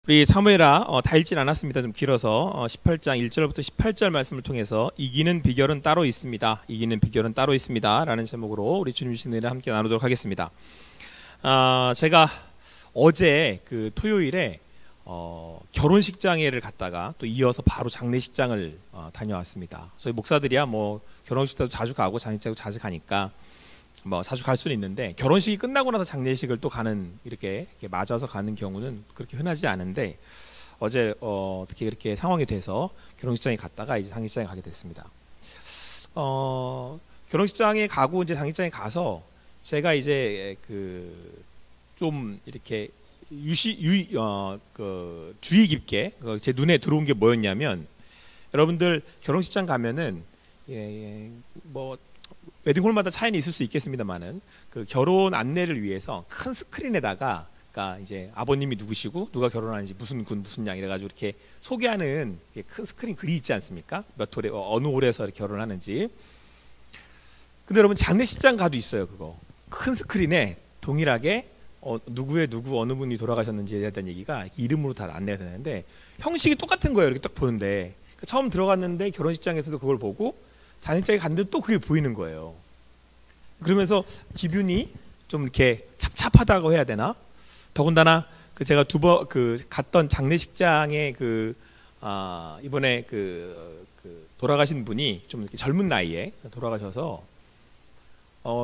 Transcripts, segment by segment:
우리 사무엘아 다 읽진 않았습니다. 좀 길어서 18장 1절부터 18절 말씀을 통해서 이기는 비결은 따로 있습니다. 이기는 비결은 따로 있습니다. 라는 제목으로 우리 주님 주신 은혜를 함께 나누도록 하겠습니다. 제가 어제 그 토요일에 결혼식장회를 갔다가 또 이어서 바로 장례식장을 다녀왔습니다. 저희 목사들이야 뭐 결혼식장도 자주 가고 장례식장도 자주 가니까 뭐 자주 갈 수는 있는데 결혼식이 끝나고 나서 장례식을 또 가는 이렇게 맞아서 가는 경우는 그렇게 흔하지 않은데 어제 어떻게 이렇게 상황이 돼서 결혼식장에 갔다가 이제 장례식장에 가게 됐습니다. 결혼식장에 가고 이제 장례식장에 가서 제가 이제 그 좀 이렇게 주의 깊게 제 눈에 들어온 게 뭐였냐면, 여러분들 결혼식장 가면은 뭐 웨딩홀마다 차이는 있을 수 있겠습니다만은 그 결혼 안내를 위해서 큰 스크린에다가, 그러니까 이제 아버님이 누구시고 누가 결혼하는지 무슨 군 무슨 양 이래가지고 이렇게 소개하는 큰 스크린 글이 있지 않습니까? 몇 월에 어느 월에서 이렇게 결혼하는지. 근데 여러분 장례식장 가도 있어요. 그거 큰 스크린에 동일하게 누구의 누구 어느 분이 돌아가셨는지에 대한 얘기가 이름으로 다 안내가 되는데 형식이 똑같은 거예요. 이렇게 딱 보는데 처음 들어갔는데 결혼식장에서도 그걸 보고 장례식장에 갔는데 또 그게 보이는 거예요. 그러면서 기분이 좀 이렇게 찹찹하다고 해야 되나? 더군다나 그 제가 갔던 장례식장에 이번에 돌아가신 분이 좀 이렇게 젊은 나이에 돌아가셔서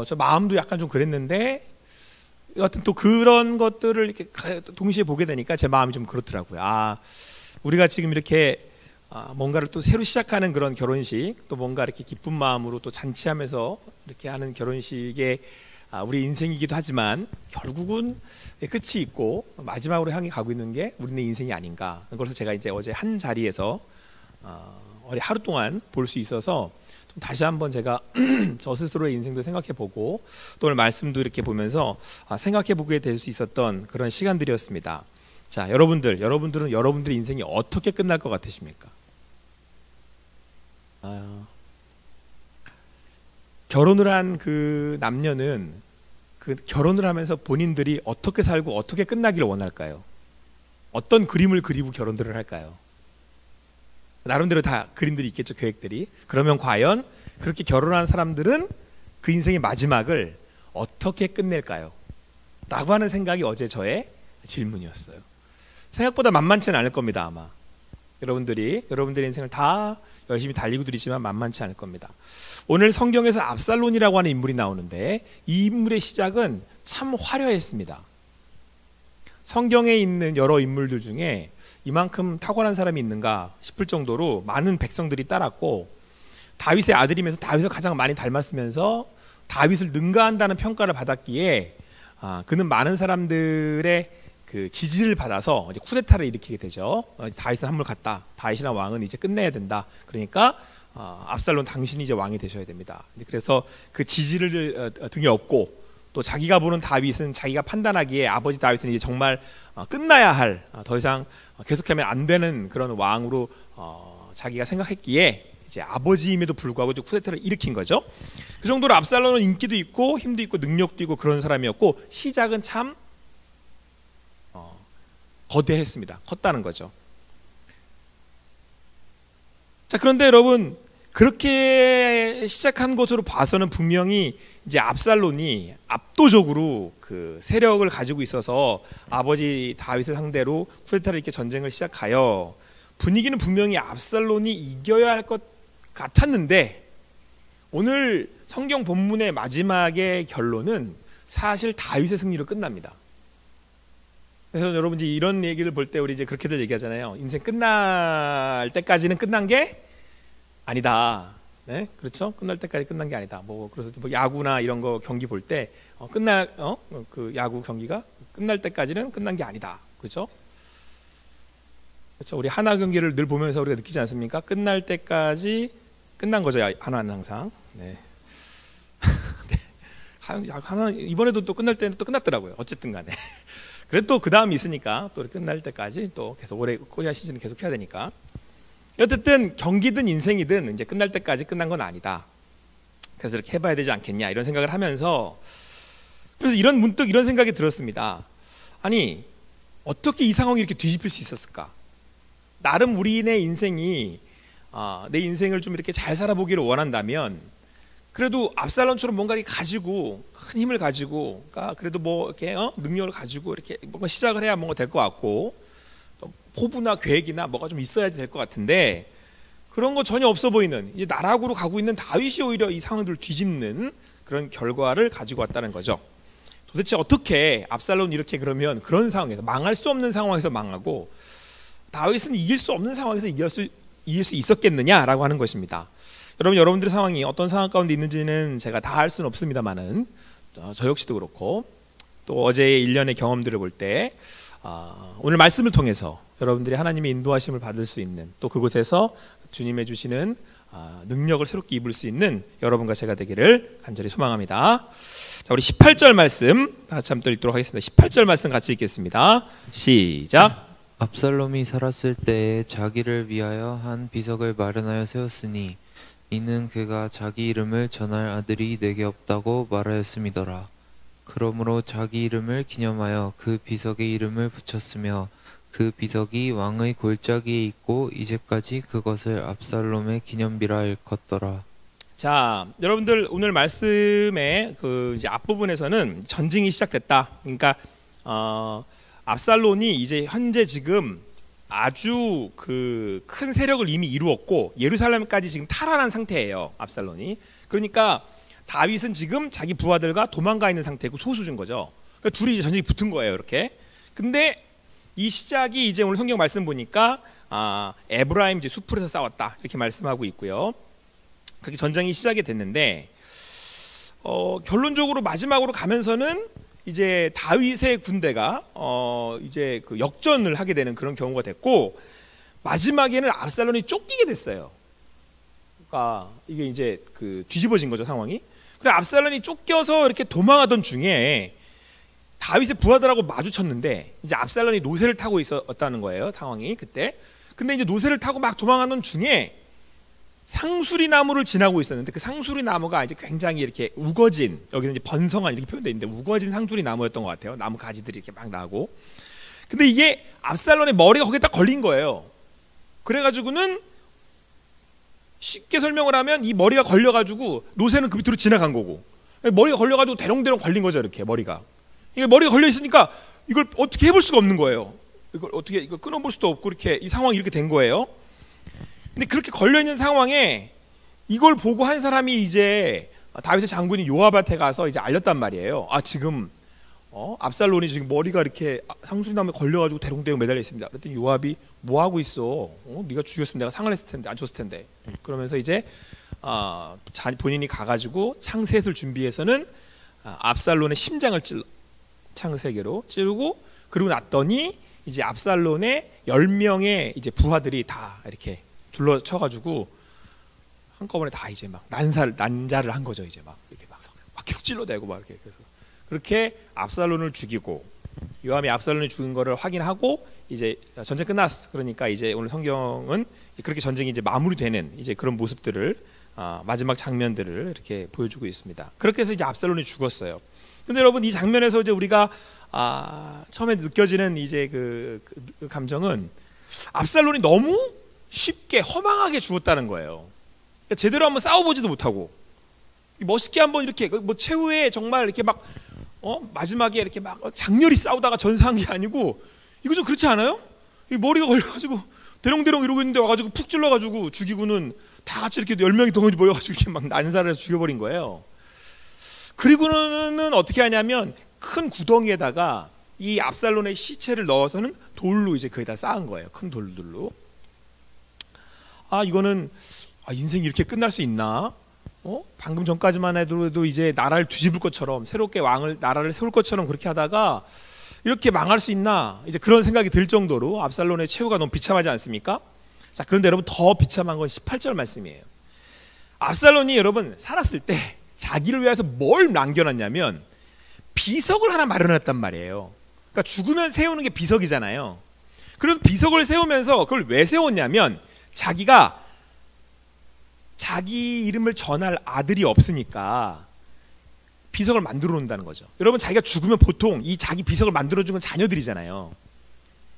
저 마음도 약간 좀 그랬는데 여하튼 또 그런 것들을 이렇게 동시에 보게 되니까 제 마음이 좀 그렇더라고요. 우리가 지금 이렇게 뭔가를 또 새로 시작하는 그런 결혼식, 또 뭔가 이렇게 기쁜 마음으로 또 잔치하면서 이렇게 하는 결혼식에 우리 인생이기도 하지만 결국은 끝이 있고 마지막으로 향해 가고 있는 게 우리네 인생이 아닌가. 그래서 제가 이제 어제 한 자리에서 하루 동안 볼 수 있어서 좀 다시 한번 제가 저 스스로의 인생도 생각해보고 또 오늘 말씀도 이렇게 보면서 생각해보게 될 수 있었던 그런 시간들이었습니다. 자, 여러분들은 여러분들의 인생이 어떻게 끝날 것 같으십니까? 결혼을 한 그 남녀는 그 결혼을 하면서 본인들이 어떻게 살고 어떻게 끝나기를 원할까요? 어떤 그림을 그리고 결혼들을 할까요? 나름대로 다 그림들이 있겠죠, 계획들이. 그러면 과연 그렇게 결혼한 사람들은 그 인생의 마지막을 어떻게 끝낼까요? 라고 하는 생각이 어제 저의 질문이었어요. 생각보다 만만치는 않을 겁니다. 아마 여러분들의 인생을 다 열심히 달리고들 있지만 만만치 않을 겁니다. 오늘 성경에서 압살론이라고 하는 인물이 나오는데 이 인물의 시작은 참 화려했습니다. 성경에 있는 여러 인물들 중에 이만큼 탁월한 사람이 있는가 싶을 정도로 많은 백성들이 따랐고, 다윗의 아들이면서 다윗을 가장 많이 닮았으면서 다윗을 능가한다는 평가를 받았기에 그는 많은 사람들의 그 지지를 받아서 이제 쿠데타를 일으키게 되죠. 다윗은 한물 갔다. 다윗이란 왕은 이제 끝내야 된다. 그러니까 압살론 당신이 이제 왕이 되셔야 됩니다. 그래서 그 지지를 등에 업고, 또 자기가 보는 다윗은 자기가 판단하기에 아버지 다윗은 이제 정말 끝나야 할, 더 이상 계속하면 안 되는 그런 왕으로 자기가 생각했기에 이제 아버지임에도 불구하고 쿠데타를 일으킨 거죠. 그 정도로 압살론은 인기도 있고 힘도 있고 능력도 있고 그런 사람이었고, 시작은 참 거대했습니다. 컸다는 거죠. 자, 그런데 여러분, 그렇게 시작한 것으로 봐서는 분명히 이제 압살론이 압도적으로 그 세력을 가지고 있어서 아버지 다윗을 상대로 쿠데타를 이렇게 전쟁을 시작하여 분위기는 분명히 압살론이 이겨야 할 것 같았는데, 오늘 성경 본문의 마지막의 결론은 사실 다윗의 승리로 끝납니다. 그래서 여러분 이제 이런 얘기를 볼 때 우리 이제 그렇게들 얘기하잖아요. 인생 끝날 때까지는 끝난 게 아니다. 네, 그렇죠? 끝날 때까지 끝난 게 아니다. 그래서 야구나 이런 거 경기 볼 때 그 야구 경기가 끝날 때까지는 끝난 게 아니다. 그렇죠? 그렇죠? 우리 하나 경기를 늘 보면서 우리가 느끼지 않습니까? 끝날 때까지 끝난 거죠. 하나는 항상. 네. 하나 이번에도 또 끝날 때는 또 끝났더라고요. 어쨌든 간에. 그래도 또 그 다음이 있으니까 또 끝날 때까지 또 계속 올해 코리아 시즌 계속 해야 되니까. 어쨌든 경기든 인생이든 이제 끝날 때까지 끝난 건 아니다. 그래서 이렇게 해봐야 되지 않겠냐 이런 생각을 하면서, 그래서 문득 이런 생각이 들었습니다. 아니 어떻게 이 상황이 이렇게 뒤집힐 수 있었을까? 나름 우리네 인생이 내 인생을 좀 이렇게 잘 살아보기를 원한다면 그래도 압살롬처럼 뭔가 가지고 큰 힘을 가지고 그래도 뭐 이렇게 능력을 가지고 이렇게 뭔가 시작을 해야 뭔가 될 것 같고 포부나 계획이나 뭐가 좀 있어야지 될 것 같은데 그런 거 전혀 없어 보이는 이제 나락으로 가고 있는 다윗이 오히려 이 상황들을 뒤집는 그런 결과를 가지고 왔다는 거죠. 도대체 어떻게 압살롬이 이렇게 그러면 그런 상황에서 망할 수 없는 상황에서 망하고 다윗은 이길 수 없는 상황에서 이길 수 있었겠느냐라고 하는 것입니다. 여러분들의 상황이 어떤 상황 가운데 있는지는 제가 다 알 수는 없습니다만은 저 역시도 그렇고 또 어제의 일련의 경험들을 볼 때 오늘 말씀을 통해서 여러분들이 하나님의 인도하심을 받을 수 있는 또 그곳에서 주님의 주시는 능력을 새롭게 입을 수 있는 여러분과 제가 되기를 간절히 소망합니다. 자, 우리 18절 말씀 다 같이 한번 읽도록 하겠습니다. 18절 말씀 같이 읽겠습니다. 시작. 압살롬이 살았을 때에 자기를 위하여 한 비석을 마련하여 세웠으니 이는 그가 자기 이름을 전할 아들이 내게 없다고 말하였음이더라. 그러므로 자기 이름을 기념하여 그 비석의 이름을 붙였으며 그 비석이 왕의 골짜기에 있고 이제까지 그것을 압살롬의 기념비라 일컫더라. 자, 여러분들 오늘 말씀의 그 이제 앞부분에서는 전쟁이 시작됐다. 그러니까 압살롬이 이제 현재 지금 아주 그 큰 세력을 이미 이루었고 예루살렘까지 지금 탈환한 상태예요. 압살롬이. 그러니까 다윗은 지금 자기 부하들과 도망가 있는 상태고 소수준 거죠. 그러니까 둘이 이제 전쟁이 붙은 거예요. 이렇게. 근데 이 시작이 이제 오늘 성경 말씀 보니까 에브라임 이제 숲에서 싸웠다 이렇게 말씀하고 있고요. 그렇게 전쟁이 시작이 됐는데 결론적으로 마지막으로 가면서는 이제 다윗의 군대가 이제 그 역전을 하게 되는 그런 경우가 됐고 마지막에는 압살롬이 쫓기게 됐어요. 그러니까 이게 이제 그 뒤집어진 거죠 상황이. 그래 압살롬이 쫓겨서 이렇게 도망하던 중에 다윗의 부하들하고 마주쳤는데 이제 압살롬이 노새를 타고 있었다는 거예요 상황이 그때. 근데 이제 노새를 타고 막 도망하던 중에 상수리 나무를 지나고 있었는데 그 상수리 나무가 이제 굉장히 이렇게 우거진 여기는 이제 번성한 이렇게 표현되어 있는데 우거진 상수리 나무였던 것 같아요. 나무 가지들이 이렇게 막 나고. 근데 이게 압살롬의 머리가 거기에 딱 걸린 거예요. 그래가지고는 쉽게 설명을 하면 이 머리가 걸려가지고 노새는 그 밑으로 지나간 거고 머리가 걸려가지고 대롱대롱 걸린 거죠 이렇게 머리가. 이게 머리가 걸려 있으니까 이걸 어떻게 해볼 수가 없는 거예요. 이걸 어떻게 이걸 끊어볼 수도 없고 이렇게 이 상황이 이렇게 된 거예요. 근데 그렇게 걸려 있는 상황에 이걸 보고 한 사람이 이제 다윗의 장군이 요압한테 가서 이제 알렸단 말이에요. 지금 압살롬이 지금 머리가 이렇게 상수리나무에 걸려가지고 대롱대롱 매달려 있습니다. 그랬더니 요압이 뭐 하고 있어? 네가 죽였으면 내가 상을 했을 텐데 안 줬을 텐데. 그러면서 이제 본인이 가가지고 창셋을 준비해서는 압살롬의 심장을 창세계로 찌르고 그러고 났더니 이제 압살롬의 10명의 이제 부하들이 다 이렇게 둘러쳐가지고 한꺼번에 다 이제 막 난자를 한 거죠. 이제 막 이렇게 막 계속 찔러대고 막 이렇게 그래서 그렇게 압살롬을 죽이고 요압이 압살롬을 죽인 거를 확인하고 이제 전쟁 끝났어. 그러니까 이제 오늘 성경은 그렇게 전쟁이 이제 마무리되는 이제 그런 모습들을 마지막 장면들을 이렇게 보여주고 있습니다. 그렇게 해서 이제 압살롬이 죽었어요. 근데 여러분 이 장면에서 이제 우리가 처음에 느껴지는 이제 그 감정은 압살롬이 너무 쉽게 허망하게 죽었다는 거예요. 그러니까 제대로 한번 싸워보지도 못하고 멋있게 한번 이렇게 뭐 최후에 정말 이렇게 막 마지막에 이렇게 막 장렬히 싸우다가 전사한 게 아니고 이거 좀 그렇지 않아요? 이 머리가 걸려가지고 대롱대롱 이러고 있는데 와가지고 푹 찔러가지고 죽이고는 다 같이 이렇게 10명이 덩어리 모여가지고 이렇게 막 난사를 해서 죽여버린 거예요. 그리고는 어떻게 하냐면 큰 구덩이에다가 이 압살롬의 시체를 넣어서는 돌로 이제 거기다 쌓은 거예요. 큰 돌들로. 이거는 인생이 이렇게 끝날 수 있나? 방금 전까지만 해도 이제 나라를 뒤집을 것처럼 새롭게 나라를 세울 것처럼 그렇게 하다가 이렇게 망할 수 있나? 이제 그런 생각이 들 정도로 압살롬의 최후가 너무 비참하지 않습니까? 자, 그런데 여러분 더 비참한 건 18절 말씀이에요. 압살롬이 여러분 살았을 때 자기를 위해서 뭘 남겨놨냐면 비석을 하나 마련했단 말이에요. 그러니까 죽으면 세우는 게 비석이잖아요. 그래서 비석을 세우면서 그걸 왜 세웠냐면 자기가 자기 이름을 전할 아들이 없으니까 비석을 만들어 놓는다는 거죠. 여러분 자기가 죽으면 보통 이 자기 비석을 만들어 준 건 자녀들이잖아요.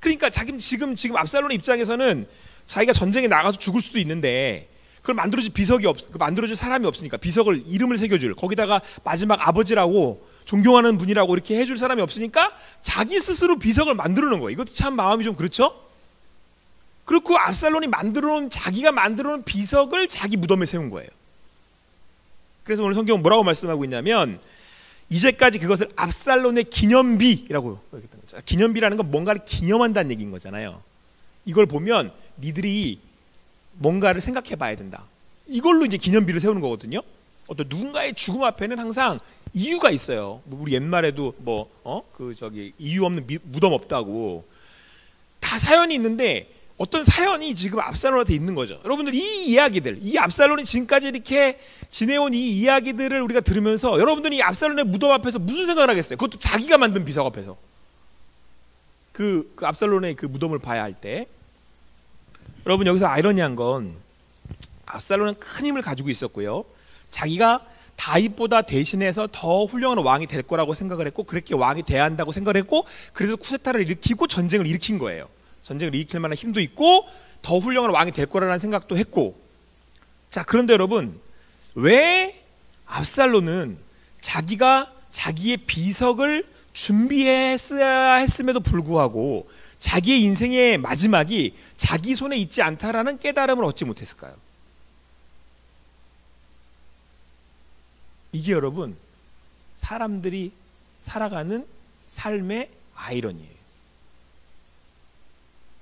그러니까 지금 압살론의 입장에서는 자기가 전쟁에 나가서 죽을 수도 있는데 그걸 만들어줄 비석이 만들어줄 사람이 없으니까, 비석을 이름을 새겨줄, 거기다가 마지막 아버지라고 존경하는 분이라고 이렇게 해줄 사람이 없으니까 자기 스스로 비석을 만들어놓은 거예요. 이것도 참 마음이 좀 그렇죠? 그리고 압살론이 자기가 만들어놓은 비석을 자기 무덤에 세운 거예요. 그래서 오늘 성경은 뭐라고 말씀하고 있냐면, 이제까지 그것을 압살론의 기념비라고 얘기했던 거죠. 기념비라는 건 뭔가를 기념한다는 얘기인 거잖아요. 이걸 보면 니들이 뭔가를 생각해 봐야 된다. 이걸로 이제 기념비를 세우는 거거든요. 어떤 누군가의 죽음 앞에는 항상 이유가 있어요. 우리 옛말에도 이유 없는 무덤 없다고, 다 사연이 있는데 어떤 사연이 지금 압살론한테 있는 거죠. 여러분들, 이 압살론이 지금까지 이렇게 지내온 이 이야기들을 우리가 들으면서 여러분들이 이 압살론의 무덤 앞에서 무슨 생각을 하겠어요? 그것도 자기가 만든 비석 앞에서. 그 압살론의 그 무덤을 봐야 할 때, 여러분, 여기서 아이러니한 건 압살론은 큰 힘을 가지고 있었고요, 자기가 다윗보다 대신해서 더 훌륭한 왕이 될 거라고 생각을 했고, 그렇게 왕이 돼야 한다고 생각을 했고, 그래서 쿠데타를 일으키고 전쟁을 일으킨 거예요. 전쟁을 일으킬 만한 힘도 있고 더 훌륭한 왕이 될 거라는 생각도 했고. 자, 그런데 여러분, 왜 압살론은 자기가 자기의 비석을 준비했어야 했음에도 불구하고 자기의 인생의 마지막이 자기 손에 있지 않다라는 깨달음을 얻지 못했을까요? 이게 여러분, 사람들이 살아가는 삶의 아이러니예요.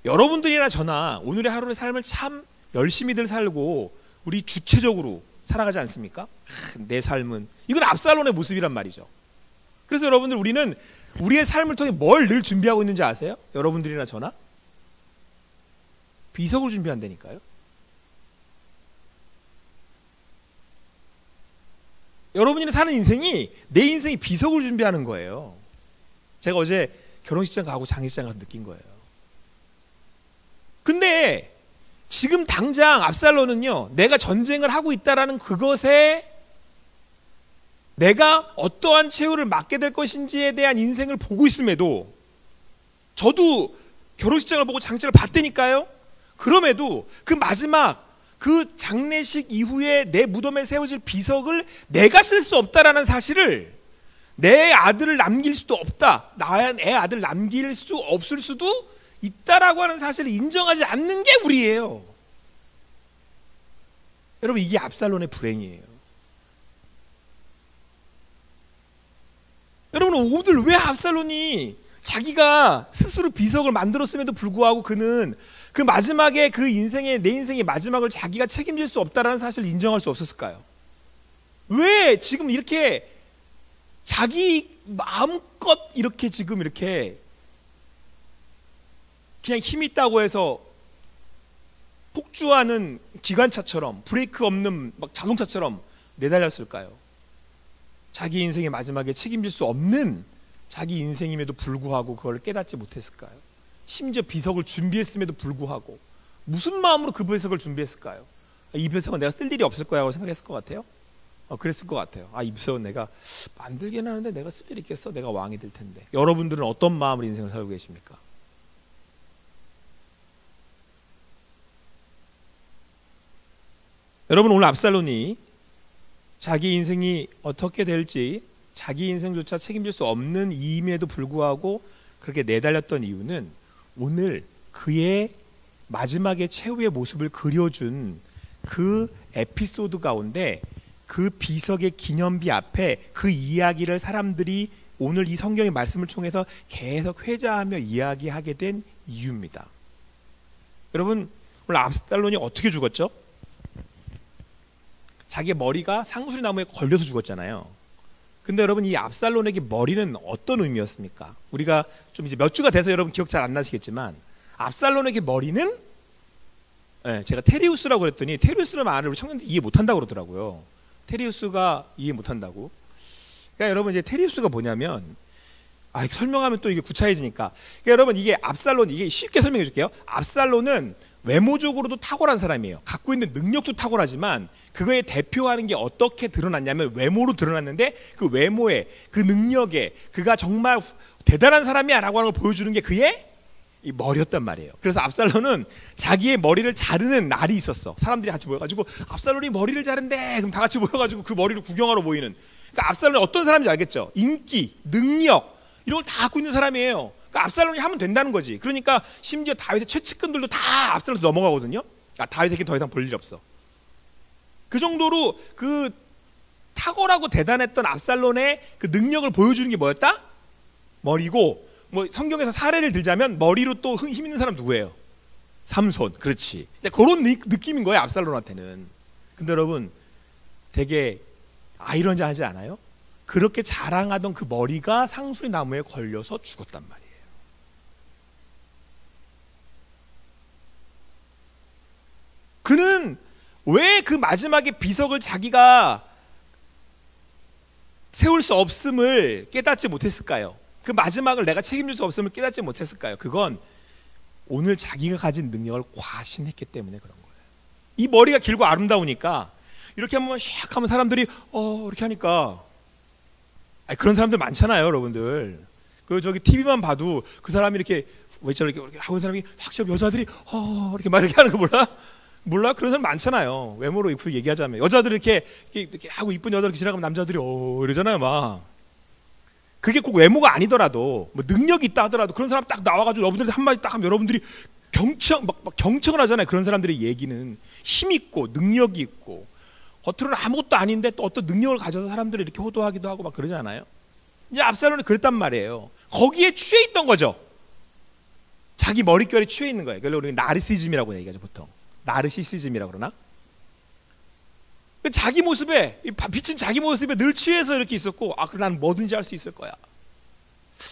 여러분들이나 저나 오늘의 하루의 삶을 참 열심히들 살고 우리 주체적으로 살아가지 않습니까? 내 삶은, 이건 압살론의 모습이란 말이죠. 그래서 여러분들, 우리는 우리의 삶을 통해 뭘 늘 준비하고 있는지 아세요? 여러분들이나 저나? 비석을 준비한다니까요. 여러분이 사는 인생이, 내 인생이 비석을 준비하는 거예요. 제가 어제 결혼식장 가고 장례식장 가서 느낀 거예요. 근데 지금 당장 압살론은요, 내가 전쟁을 하고 있다라는 그것에 내가 어떠한 최후를 맞게 될 것인지에 대한 인생을 보고 있음에도, 저도 결혼식장을 보고 장례식장을 봤다니까요. 그럼에도 그 마지막 그 장례식 이후에 내 무덤에 세워질 비석을 내가 쓸 수 없다라는 사실을, 내 아들을 남길 수도 없다, 내 아들 남길 수 없을 수도 있다라고 하는 사실을 인정하지 않는 게 우리예요. 여러분, 이게 압살론의 불행이에요. 여러분, 오늘 왜 압살론이 자기가 스스로 비석을 만들었음에도 불구하고 그는 그 마지막에 그 인생의, 내 인생의 마지막을 자기가 책임질 수 없다라는 사실을 인정할 수 없었을까요? 왜 지금 이렇게 자기 마음껏 이렇게 지금 이렇게 그냥 힘이 있다고 해서 폭주하는 기관차처럼, 브레이크 없는 막 자동차처럼 내달렸을까요? 자기 인생의 마지막에 책임질 수 없는 자기 인생임에도 불구하고 그걸 깨닫지 못했을까요? 심지어 비석을 준비했음에도 불구하고 무슨 마음으로 그 비석을 준비했을까요? 이 비석은 내가 쓸 일이 없을 거라고 생각했을 것 같아요? 그랬을 것 같아요. 이 비석은 내가 만들긴 하는데 내가 쓸 일이 있겠어? 내가 왕이 될 텐데. 여러분들은 어떤 마음으로 인생을 살고 계십니까? 여러분, 오늘 압살론이 자기 인생이 어떻게 될지 자기 인생조차 책임질 수 없는 이임에도 불구하고 그렇게 내달렸던 이유는, 오늘 그의 마지막의 최후의 모습을 그려준 그 에피소드 가운데 그 비석의 기념비 앞에 그 이야기를 사람들이 오늘 이 성경의 말씀을 통해서 계속 회자하며 이야기하게 된 이유입니다. 여러분, 오늘 압살론이 어떻게 죽었죠? 자기의 머리가 상수리 나무에 걸려서 죽었잖아요. 근데 여러분, 이 압살론에게 머리는 어떤 의미였습니까? 우리가 좀 이제 몇 주가 돼서 여러분 기억 잘 안 나시겠지만, 압살론에게 머리는, 제가 테리우스라고 그랬더니 테리우스라는 말을 우리 청년들 이해 못한다고 그러더라고요. 테리우스가 이해 못한다고. 그러니까 여러분, 이제 테리우스가 뭐냐면, 설명하면 또 이게 구차해지니까. 그러니까 여러분, 이게 압살론, 이게 쉽게 설명해 줄게요. 압살론은 외모적으로도 탁월한 사람이에요. 갖고 있는 능력도 탁월하지만 그거에 대표하는 게 어떻게 드러났냐면 외모로 드러났는데, 그 외모에, 그 능력에 그가 정말 대단한 사람이야 라고 하는 걸 보여주는 게 그의 이 머리였단 말이에요. 그래서 압살론은 자기의 머리를 자르는 날이 있었어. 사람들이 같이 모여가지고 압살론이 머리를 자른대. 그럼 다 같이 모여가지고 그 머리를 구경하러 모이는. 그러니까 압살론이 어떤 사람인지 알겠죠? 인기, 능력 이런 걸 다 갖고 있는 사람이에요. 그러니까 압살론이 하면 된다는 거지. 그러니까 심지어 다윗의 최측근들도 다 압살론한테 넘어가거든요. 아, 다윗에게 더 이상 볼 일 없어. 그 정도로 그 탁월하고 대단했던 압살론의 그 능력을 보여주는 게 뭐였다? 머리고, 뭐 성경에서 사례를 들자면 머리로 또 힘 있는 사람 누구예요? 삼손. 그렇지. 그런 느낌인 거예요, 압살론한테는. 근데 여러분, 되게 아이러니하지 않아요? 그렇게 자랑하던 그 머리가 상수리 나무에 걸려서 죽었단 말이에요. 그는 왜 그 마지막에 비석을 자기가 세울 수 없음을 깨닫지 못했을까요? 그 마지막을 내가 책임질 수 없음을 깨닫지 못했을까요? 그건 오늘 자기가 가진 능력을 과신했기 때문에 그런 거예요. 이 머리가 길고 아름다우니까 이렇게 한번 샥 하면 사람들이 이렇게 하니까, 그런 사람들 많잖아요, 여러분들. 그 저기 TV만 봐도 그 사람이 이렇게 왜 저렇게 하고 있는 사람이 확실히 여자들이 이렇게 막 이렇게 하는 거 몰라? 그런 사람 많잖아요. 외모로 얘기하자면 여자들 이렇게 하고 이쁜 여자 이렇게 지나가면 남자들이 이러잖아요, 막. 그게 꼭 외모가 아니더라도 뭐 능력이 있다 하더라도 그런 사람 딱 나와가지고 여러분들이 한마디 딱 하면 여러분들이 경청을 하잖아요. 그런 사람들의 얘기는 힘 있고 능력이 있고 겉으로는 아무것도 아닌데 또 어떤 능력을 가져서 사람들을 이렇게 호도하기도 하고 막 그러지 않아요? 이제 압살론이 그랬단 말이에요. 거기에 취해 있던 거죠. 자기 머릿결에 취해 있는 거예요. 그걸 우리가 나르시즘이라고 얘기하죠, 보통. 나르시시즘이라고 그러나? 자기 모습에, 비친 자기 모습에 늘 취해서 이렇게 있었고, 그럼 난 뭐든지 할 수 있을 거야.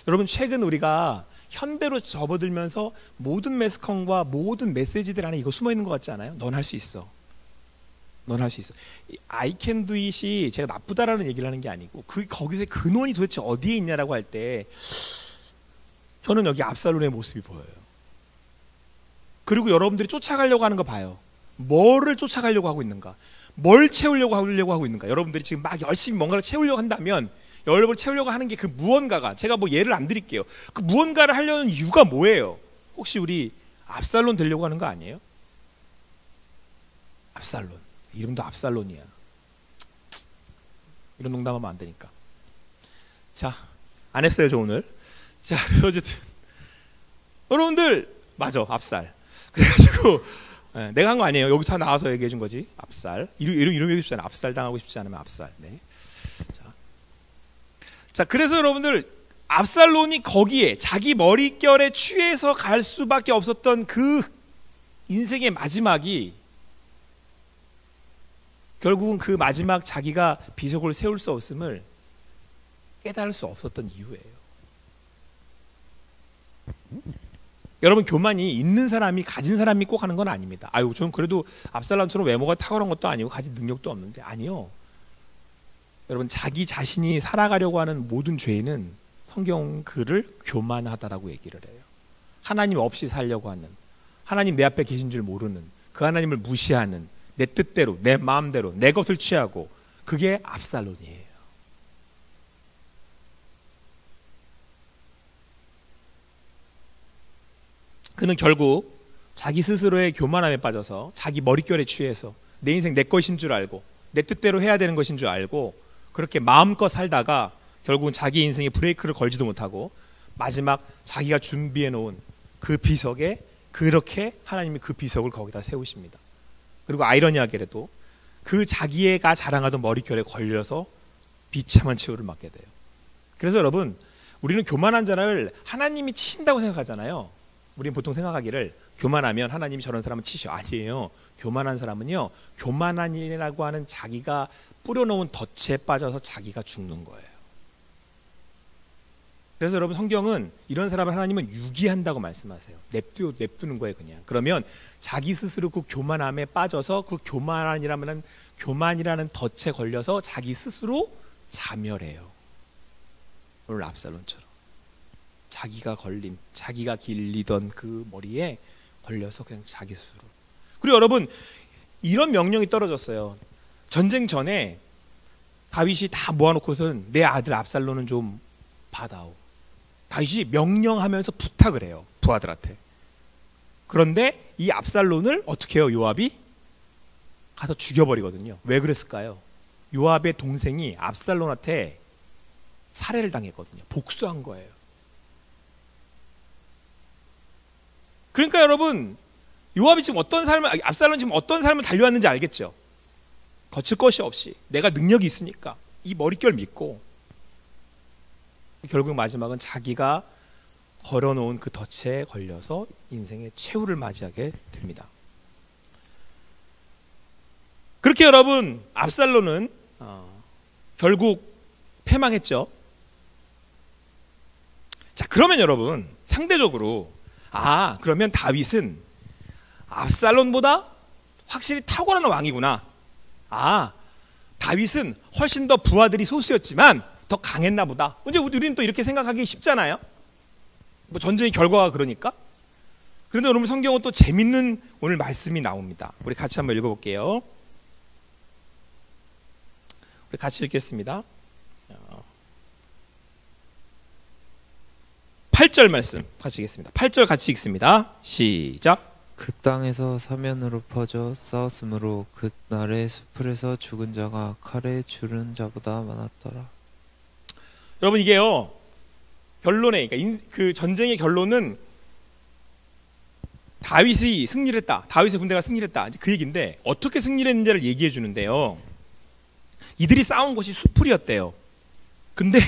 여러분, 최근 우리가 현대로 접어들면서 모든 매스컴과 모든 메시지들 안에 이거 숨어 있는 것 같지 않아요? 넌 할 수 있어. 넌 할 수 있어. I can do it이 제가 나쁘다라는 얘기를 하는 게 아니고, 거기서의 근원이 도대체 어디에 있냐라고 할 때, 저는 여기 압살론의 모습이 보여요. 그리고 여러분들이 쫓아가려고 하는 거 봐요. 뭐를 쫓아가려고 하고 있는가? 뭘 채우려고 하고 있는가? 여러분들이 지금 막 열심히 뭔가를 채우려고 한다면 여러분을 채우려고 하는 게 그 무언가가, 제가 뭐 예를 안 드릴게요. 그 무언가를 하려는 이유가 뭐예요? 혹시 우리 압살론 되려고 하는 거 아니에요? 압살론. 이름도 압살론이야. 이런 농담하면 안 되니까. 자, 안 했어요, 저 오늘. 자, 그래서 어쨌든 여러분들, 맞아, 압살. 그래가지고 내가 한 거 아니에요. 여기 다 나와서 얘기해 준 거지. 압살. 이름 얘기 싶지 않아. 압살 당하고 싶지 않으면 압살. 네. 자, 그래서 여러분들, 압살론이 거기에 자기 머릿결에 취해서 갈 수밖에 없었던 그 인생의 마지막이 결국은 그 마지막 자기가 비석을 세울 수 없음을 깨달을 수 없었던 이유예요. 여러분, 교만이 있는 사람이, 가진 사람이 꼭 하는 건 아닙니다. 저는 그래도 압살롬처럼 외모가 탁월한 것도 아니고 가진 능력도 없는데, 아니요. 여러분, 자기 자신이 살아가려고 하는 모든 죄는 성경 그를 교만하다라고 얘기를 해요. 하나님 없이 살려고 하는, 하나님 내 앞에 계신 줄 모르는, 그 하나님을 무시하는, 내 뜻대로, 내 마음대로, 내 것을 취하고, 그게 압살롬이에요. 그는 결국 자기 스스로의 교만함에 빠져서 자기 머릿결에 취해서 내 인생 내 것인 줄 알고 내 뜻대로 해야 되는 것인 줄 알고 그렇게 마음껏 살다가 결국은 자기 인생에 브레이크를 걸지도 못하고 마지막 자기가 준비해 놓은 그 비석에, 그렇게 하나님이 그 비석을 거기다 세우십니다. 그리고 아이러니하게도 그 자기가 자랑하던 머릿결에 걸려서 비참한 치유를 맞게 돼요. 그래서 여러분, 우리는 교만한 자를 하나님이 치신다고 생각하잖아요. 우리는 보통 생각하기를 교만하면 하나님이 저런 사람을 치셔. 아니에요. 교만한 사람은요, 교만한이라고 하는 자기가 뿌려놓은 덫에 빠져서 자기가 죽는 거예요. 그래서 여러분, 성경은 이런 사람을 하나님은 유기한다고 말씀하세요. 냅두는 거예요, 그냥. 그러면 자기 스스로 그 교만함에 빠져서 그 교만이라는 덫에 걸려서 자기 스스로 자멸해요. 오늘 압살롬처럼. 자기가 길리던 그 머리에 걸려서 그냥 자기 스스로. 그리고 여러분, 이런 명령이 떨어졌어요. 전쟁 전에 다윗이 다 모아놓고선 내 아들 압살롬은 좀 받아오. 다윗이 명령하면서 부탁을 해요, 부하들한테. 그런데 이 압살론을 어떻게 해요? 요압이 가서 죽여버리거든요. 왜 그랬을까요? 요압의 동생이 압살론한테 살해를 당했거든요. 복수한 거예요. 그러니까 여러분, 요압이 지금 압살론이 지금 어떤 삶을 달려왔는지 알겠죠? 거칠 것이 없이 내가 능력이 있으니까 이 머릿결 믿고, 결국 마지막은 자기가 걸어놓은 그 덫에 걸려서 인생의 최후를 맞이하게 됩니다. 그렇게 여러분, 압살론은 결국 패망했죠. 자, 그러면 여러분, 상대적으로 그러면 다윗은 압살론보다 확실히 탁월한 왕이구나. 다윗은 훨씬 더 부하들이 소수였지만 더 강했나 보다. 이제 우리는 또 이렇게 생각하기 쉽잖아요. 뭐 전쟁의 결과가 그러니까. 그런데 여러분, 성경은 또 재밌는 오늘 말씀이 나옵니다. 우리 같이 한번 읽어볼게요. 우리 같이 읽겠습니다. 8절 말씀 같이 읽겠습니다. 8절 같이 읽습니다. 시작. 그 땅에서 사면으로 퍼져 싸웠으므로 그날의 수풀에서 죽은 자가 칼에 죽은 자보다 많았더라. 여러분, 이게요, 결론에, 그러니까 그 전쟁의 결론은 다윗이 승리를 했다, 다윗의 군대가 승리를 했다, 그 얘기인데, 어떻게 승리를 했는지를 얘기해 주는데요, 이들이 싸운 곳이 수풀이었대요. 근데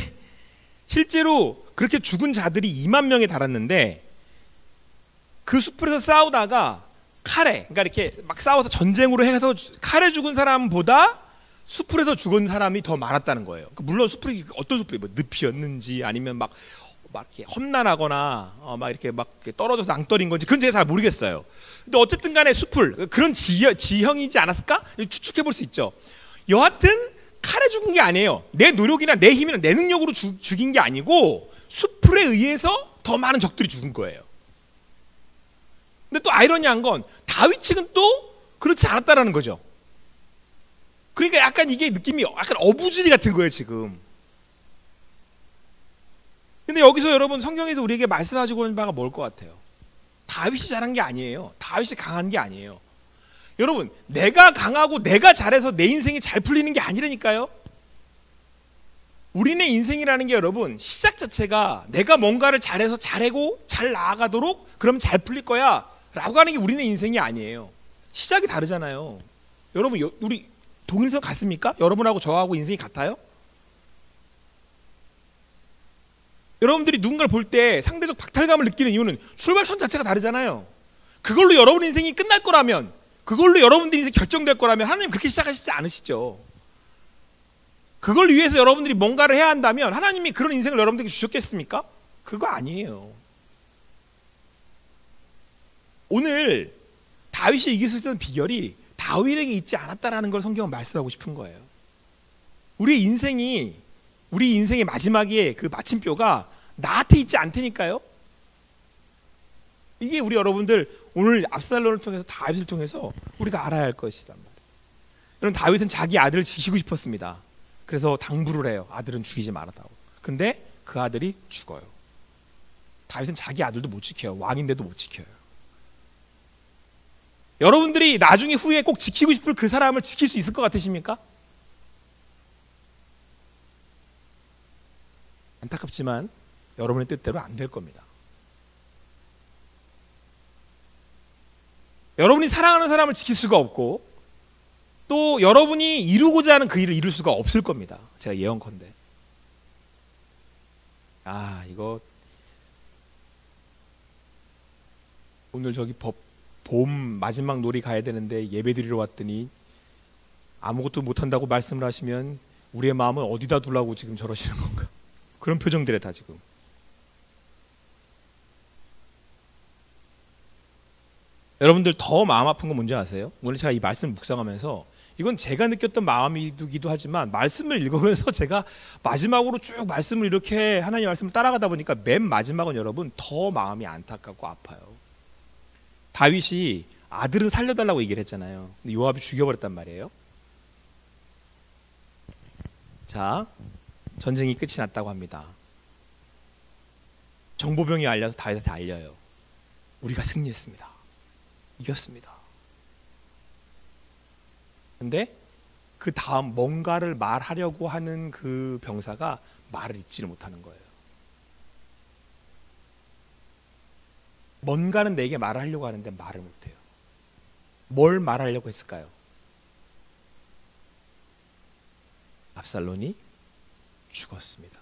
실제로 그렇게 죽은 자들이 2만 명에 달았는데, 그 수풀에서 싸우다가 칼에, 그러니까 이렇게 막 싸워서 전쟁으로 해서 칼에 죽은 사람보다 수풀에서 죽은 사람이 더 많았다는 거예요. 물론 수풀이 어떤 수풀이, 뭐 늪이었는지 아니면 막 이렇게 험난하거나 막 이렇게 막 떨어져서 낭떠러진 건지, 그건 제가 잘 모르겠어요. 근데 어쨌든 간에 수풀, 그런 지형이지 않았을까? 추측해 볼 수 있죠. 여하튼 칼에 죽은 게 아니에요. 내 노력이나 내 힘이나 내 능력으로 죽인 게 아니고 수풀에 의해서 더 많은 적들이 죽은 거예요. 근데 또 아이러니한 건 다윗 측은 또 그렇지 않았다라는 거죠. 그러니까 약간 이게 느낌이 약간 어부지리 같은 거예요, 지금. 근데 여기서 여러분, 성경에서 우리에게 말씀하시고 있는 바가 뭘 것 같아요? 다윗이 잘한 게 아니에요. 다윗이 강한 게 아니에요. 여러분, 내가 강하고 내가 잘해서 내 인생이 잘 풀리는 게 아니라니까요. 우리네 인생이라는 게 여러분, 시작 자체가 내가 뭔가를 잘해서 잘하고 잘 나아가도록 그럼 잘 풀릴 거야 라고 하는 게 우리네 인생이 아니에요. 시작이 다르잖아요. 여러분, 우리 동일선 같습니까? 여러분하고 저하고 인생이 같아요? 여러분들이 누군가를 볼 때 상대적 박탈감을 느끼는 이유는 출발선 자체가 다르잖아요. 그걸로 여러분 인생이 끝날 거라면, 그걸로 여러분들 인생이 결정될 거라면 하나님 그렇게 시작하시지 않으시죠. 그걸 위해서 여러분들이 뭔가를 해야 한다면 하나님이 그런 인생을 여러분들에게 주셨겠습니까? 그거 아니에요. 오늘 다윗이 이길 수 있었던 비결이 다윗에게 있지 않았다라는 걸 성경은 말씀하고 싶은 거예요. 우리 인생의 마지막에 그 마침표가 나한테 있지 않다니까요. 이게 우리 여러분들 오늘 압살론을 통해서, 다윗을 통해서 우리가 알아야 할 것이란 말이에요. 여러분, 다윗은 자기 아들을 지키고 싶었습니다. 그래서 당부를 해요. 아들은 죽이지 말았다고. 근데 그 아들이 죽어요. 다윗은 자기 아들도 못 지켜요. 왕인데도 못 지켜요. 여러분들이 나중에 후에 꼭 지키고 싶을 그 사람을 지킬 수 있을 것 같으십니까? 안타깝지만 여러분의 뜻대로 안 될 겁니다. 여러분이 사랑하는 사람을 지킬 수가 없고, 또 여러분이 이루고자 하는 그 일을 이룰 수가 없을 겁니다. 제가 예언컨대. 이거 오늘 저기 봄 마지막 놀이 가야 되는데 예배 드리러 왔더니 아무것도 못한다고 말씀을 하시면 우리의 마음은 어디다 두려고 지금 저러시는 건가? 그런 표정들에 다 지금. 여러분들 더 마음 아픈 건 뭔지 아세요? 오늘 제가 이 말씀을 묵상하면서, 이건 제가 느꼈던 마음이기도 하지만 말씀을 읽으면서 제가 마지막으로 쭉 말씀을 이렇게 하나님의 말씀을 따라가다 보니까 맨 마지막은 여러분 더 마음이 안타깝고 아파요. 다윗이 아들은 살려달라고 얘기를 했잖아요. 근데 요압이 죽여버렸단 말이에요. 자, 전쟁이 끝이 났다고 합니다. 정보병이 알려서 다윗한테 알려요. 우리가 승리했습니다. 이겼습니다. 근데 그 다음 뭔가를 말하려고 하는 그 병사가 말을 잇지를 못하는 거예요. 뭔가는 내게 말을 하려고 하는데 말을 못해요. 뭘 말하려고 했을까요? 압살론이 죽었습니다.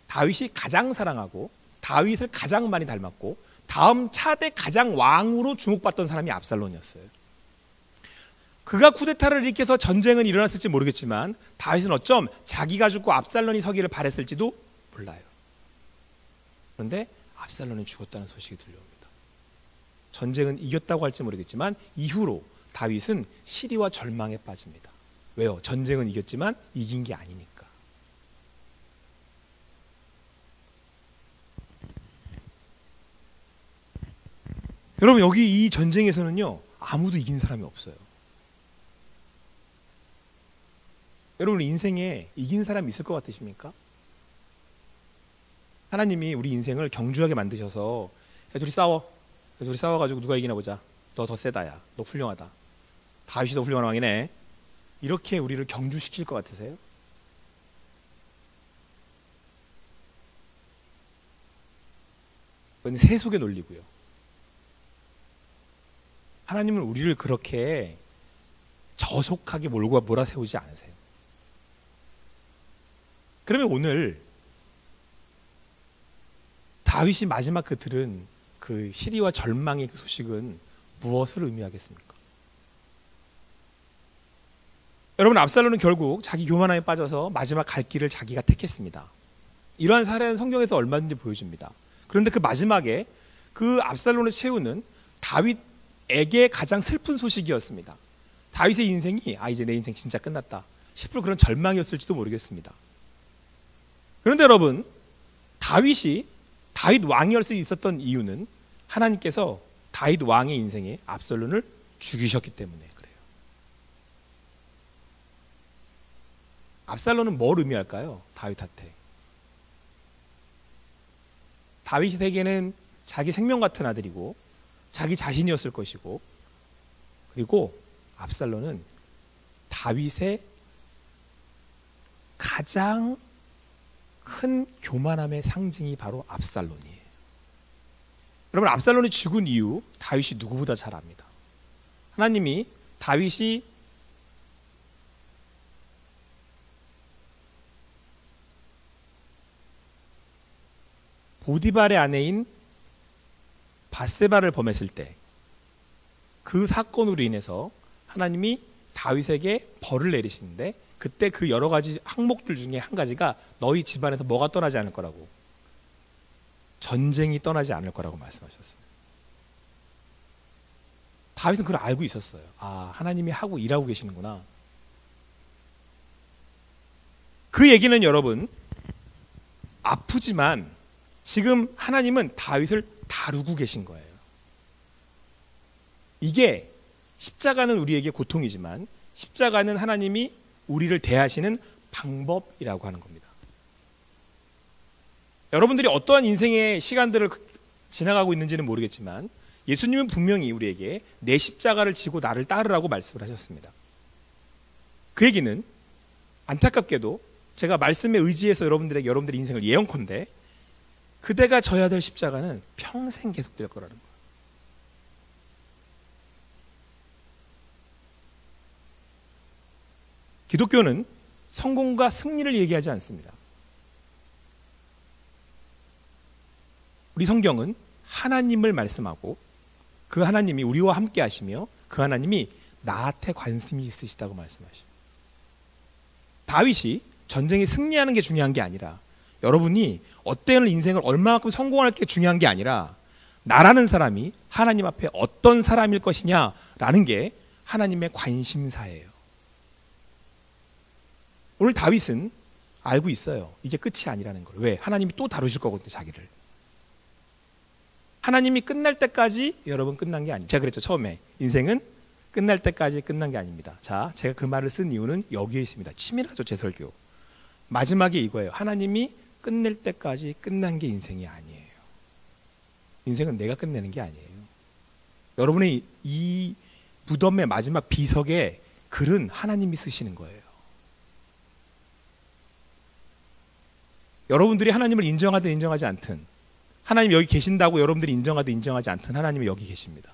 다윗이 가장 사랑하고 다윗을 가장 많이 닮았고 다음 차대 가장 왕으로 주목받던 사람이 압살론이었어요. 그가 쿠데타를 일으켜서 전쟁은 일어났을지 모르겠지만 다윗은 어쩜 자기가 죽고 압살론이 서기를 바랬을지도 몰라요. 그런데 압살론이 죽었다는 소식이 들려옵니다. 전쟁은 이겼다고 할지 모르겠지만 이후로 다윗은 시리와 절망에 빠집니다. 왜요? 전쟁은 이겼지만 이긴 게 아니니까. 여러분, 여기 이 전쟁에서는요, 아무도 이긴 사람이 없어요. 여러분, 인생에 이긴 사람이 있을 것 같으십니까? 하나님이 우리 인생을 경주하게 만드셔서 야, 둘이 싸워. 둘이 싸워가지고 누가 이기나 보자. 너 더 세다, 야. 너 훌륭하다. 다윗이 더 훌륭한 왕이네. 이렇게 우리를 경주시킬 것 같으세요? 그건 세속의 논리고요. 하나님은 우리를 그렇게 저속하게 몰아세우지 않으세요. 그러면 오늘 다윗이 마지막 그 들은 그 시리와 절망의 그 소식은 무엇을 의미하겠습니까? 여러분, 압살론은 결국 자기 교만함에 빠져서 마지막 갈 길을 자기가 택했습니다. 이러한 사례는 성경에서 얼마든지 보여줍니다. 그런데 그 마지막에 그 압살론을 채우는 다윗에게 가장 슬픈 소식이었습니다. 다윗의 인생이 이제 내 인생 진짜 끝났다 싶을 그런 절망이었을지도 모르겠습니다. 그런데 여러분, 다윗 왕이 할 수 있었던 이유는 하나님께서 다윗 왕의 인생에 압살론을 죽이셨기 때문에 그래요. 압살론은 뭘 의미할까요? 다윗한테. 다윗에게는 자기 생명 같은 아들이고 자기 자신이었을 것이고, 그리고 압살론은 다윗의 가장 큰 교만함의 상징이 바로 압살론이에요. 여러분, 압살론이 죽은 이유 다윗이 누구보다 잘 압니다. 하나님이 다윗이 보디발의 아내인 바세바를 범했을 때 그 사건으로 인해서 하나님이 다윗에게 벌을 내리시는데, 그때 그 여러 가지 항목들 중에 한 가지가 너희 집안에서 뭐가 떠나지 않을 거라고, 전쟁이 떠나지 않을 거라고 말씀하셨어요. 다윗은 그걸 알고 있었어요. 하나님이 하고 일하고 계시는구나. 그 얘기는 여러분, 아프지만 지금 하나님은 다윗을 다루고 계신 거예요. 이게 십자가는 우리에게 고통이지만 십자가는 하나님이 우리를 대하시는 방법이라고 하는 겁니다. 여러분들이 어떠한 인생의 시간들을 지나가고 있는지는 모르겠지만 예수님은 분명히 우리에게 내 십자가를 지고 나를 따르라고 말씀을 하셨습니다. 그 얘기는 안타깝게도 제가 말씀에 의지해서 여러분들의 인생을 예언컨대 그대가 져야 될 십자가는 평생 계속될 거라는 거예요. 기독교는 성공과 승리를 얘기하지 않습니다. 우리 성경은 하나님을 말씀하고 그 하나님이 우리와 함께 하시며 그 하나님이 나한테 관심이 있으시다고 말씀하셔요. 다윗이 전쟁에 승리하는 게 중요한 게 아니라, 여러분이 어떤 인생을 얼마만큼 성공할 게 중요한 게 아니라, 나라는 사람이 하나님 앞에 어떤 사람일 것이냐라는 게 하나님의 관심사예요. 오늘 다윗은 알고 있어요. 이게 끝이 아니라는 걸. 왜? 하나님이 또 다루실 거거든요, 자기를. 하나님이 끝날 때까지 여러분 끝난 게 아닙니다. 제가 그랬죠, 처음에. 인생은 끝날 때까지 끝난 게 아닙니다. 자, 제가 그 말을 쓴 이유는 여기에 있습니다. 치밀하죠, 제 설교. 마지막에 이거예요. 하나님이 끝낼 때까지 끝난 게 인생이 아니에요. 인생은 내가 끝내는 게 아니에요. 여러분의 이 무덤의 마지막 비석에 글은 하나님이 쓰시는 거예요. 여러분들이 하나님을 인정하든 인정하지 않든, 하나님 여기 계신다고 여러분들이 인정하든 인정하지 않든 하나님이 여기 계십니다.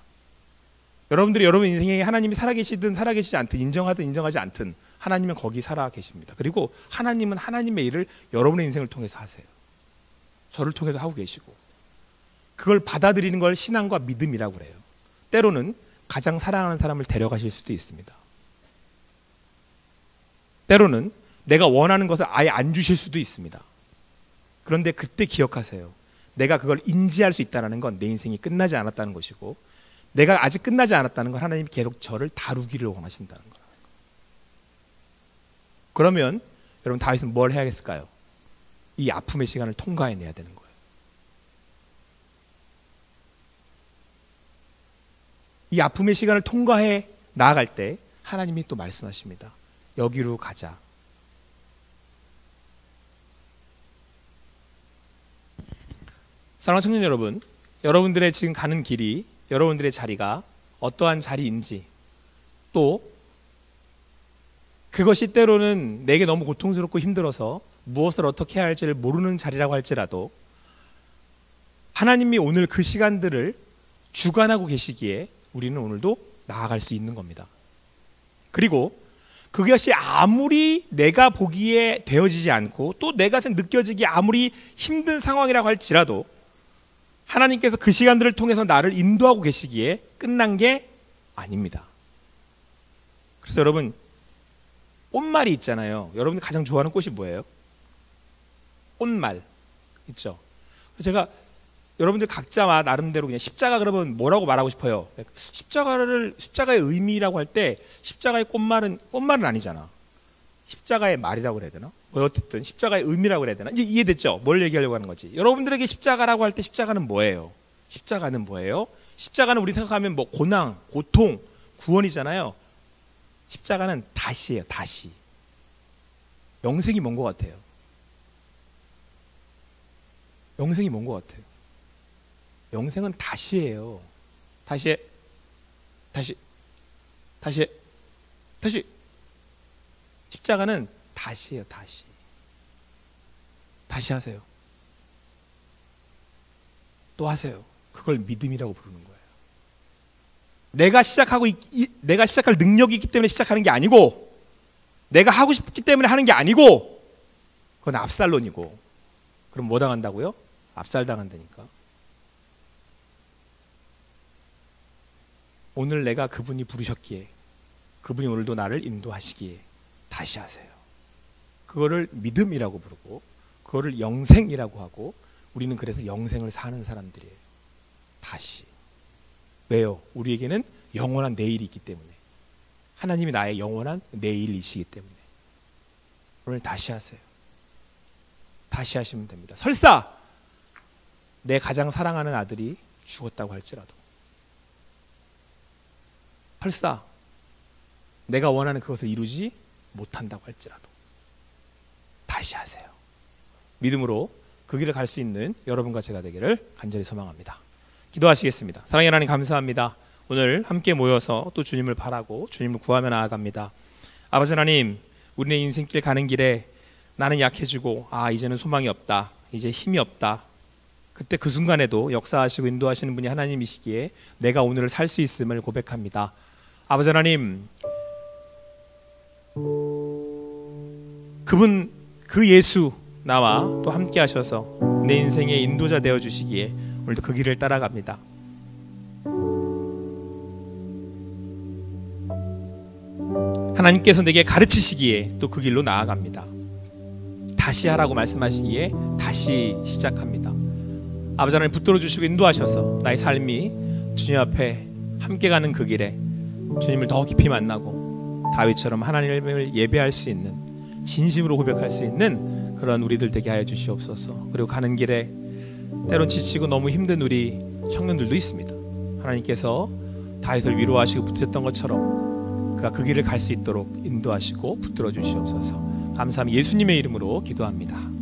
여러분들이 여러분 인생에 하나님이 살아계시든 살아계시지 않든, 인정하든 인정하지 않든 하나님은 거기 살아계십니다. 그리고 하나님은 하나님의 일을 여러분의 인생을 통해서 하세요. 저를 통해서 하고 계시고, 그걸 받아들이는 걸 신앙과 믿음이라고 그래요. 때로는 가장 사랑하는 사람을 데려가실 수도 있습니다. 때로는 내가 원하는 것을 아예 안 주실 수도 있습니다. 그런데 그때 기억하세요. 내가 그걸 인지할 수 있다는 건 내 인생이 끝나지 않았다는 것이고, 내가 아직 끝나지 않았다는 건 하나님이 계속 저를 다루기를 원하신다는 거예요. 그러면 여러분, 다윗은 뭘 해야겠을까요? 이 아픔의 시간을 통과해내야 되는 거예요. 이 아픔의 시간을 통과해 나아갈 때 하나님이 또 말씀하십니다. 여기로 가자. 사랑하는 청년 여러분, 여러분들의 지금 가는 길이, 여러분들의 자리가 어떠한 자리인지, 또 그것이 때로는 내게 너무 고통스럽고 힘들어서 무엇을 어떻게 해야 할지를 모르는 자리라고 할지라도 하나님이 오늘 그 시간들을 주관하고 계시기에 우리는 오늘도 나아갈 수 있는 겁니다. 그리고 그것이 아무리 내가 보기에 되어지지 않고 또 내가 느껴지기 아무리 힘든 상황이라고 할지라도 하나님께서 그 시간들을 통해서 나를 인도하고 계시기에 끝난 게 아닙니다. 그래서 여러분, 꽃말이 있잖아요. 여러분이 가장 좋아하는 꽃이 뭐예요? 꽃말 있죠. 제가 여러분들 각자 나름대로 그냥 십자가 그러면 뭐라고 말하고 싶어요? 십자가의 의미라고 할 때 십자가의 꽃말은 아니잖아. 십자가의 말이라고 그래야 되나? 뭐 어쨌든 십자가의 의미라고 그래야 되나? 이제 이해됐죠? 뭘 얘기하려고 하는 거지? 여러분들에게 십자가라고 할 때 십자가는 뭐예요? 십자가는 뭐예요? 십자가는 우리 생각하면 뭐 고난, 고통, 구원이잖아요. 십자가는 다시예요. 다시. 영생이 뭔 것 같아요? 영생이 뭔 것 같아요? 영생은 다시예요. 다시. 십자가는 다시예요. 다시 하세요. 또 하세요. 그걸 믿음이라고 부르는 거예요. 내가 시작할 능력이 있기 때문에 시작하는 게 아니고, 내가 하고 싶기 때문에 하는 게 아니고, 그건 압살론이고. 그럼 뭐 당한다고요? 압살당한다니까. 오늘 내가 그분이 부르셨기에, 그분이 오늘도 나를 인도하시기에 다시 하세요. 그거를 믿음이라고 부르고, 그거를 영생이라고 하고, 우리는 그래서 영생을 사는 사람들이에요. 다시. 왜요? 우리에게는 영원한 내일이 있기 때문에. 하나님이 나의 영원한 내일이시기 때문에. 오늘 다시 하세요. 다시 하시면 됩니다. 설사 내 가장 사랑하는 아들이 죽었다고 할지라도, 설사 내가 원하는 그것을 이루지 못한다고 할지라도 다시 하세요. 믿음으로 그 길을 갈 수 있는 여러분과 제가 되기를 간절히 소망합니다. 기도하시겠습니다. 사랑의 하나님, 감사합니다. 오늘 함께 모여서 또 주님을 바라고 주님을 구하며 나아갑니다. 아버지 하나님, 우리의 인생길 가는 길에 나는 약해지고 이제는 소망이 없다, 이제 힘이 없다, 그때 그 순간에도 역사하시고 인도하시는 분이 하나님이시기에 내가 오늘을 살 수 있음을 고백합니다. 아버지 하나님, 그분, 그 예수 나와 또 함께 하셔서 내 인생의 인도자 되어 주시기에 오늘도 그 길을 따라갑니다. 하나님께서 내게 가르치시기에 또 그 길로 나아갑니다. 다시 하라고 말씀하시기에 다시 시작합니다. 아버지 하나님, 붙들어 주시고 인도하셔서 나의 삶이 주님 앞에 함께 가는 그 길에 주님을 더 깊이 만나고 다윗처럼 하나님을 예배할 수 있는, 진심으로 고백할 수 있는 그런 우리들 되게 하여 주시옵소서. 그리고 가는 길에 때론 지치고 너무 힘든 우리 청년들도 있습니다. 하나님께서 다윗을 위로하시고 붙드셨던 것처럼 그가 그 길을 갈 수 있도록 인도하시고 붙들어 주시옵소서. 감사합니다. 예수님의 이름으로 기도합니다.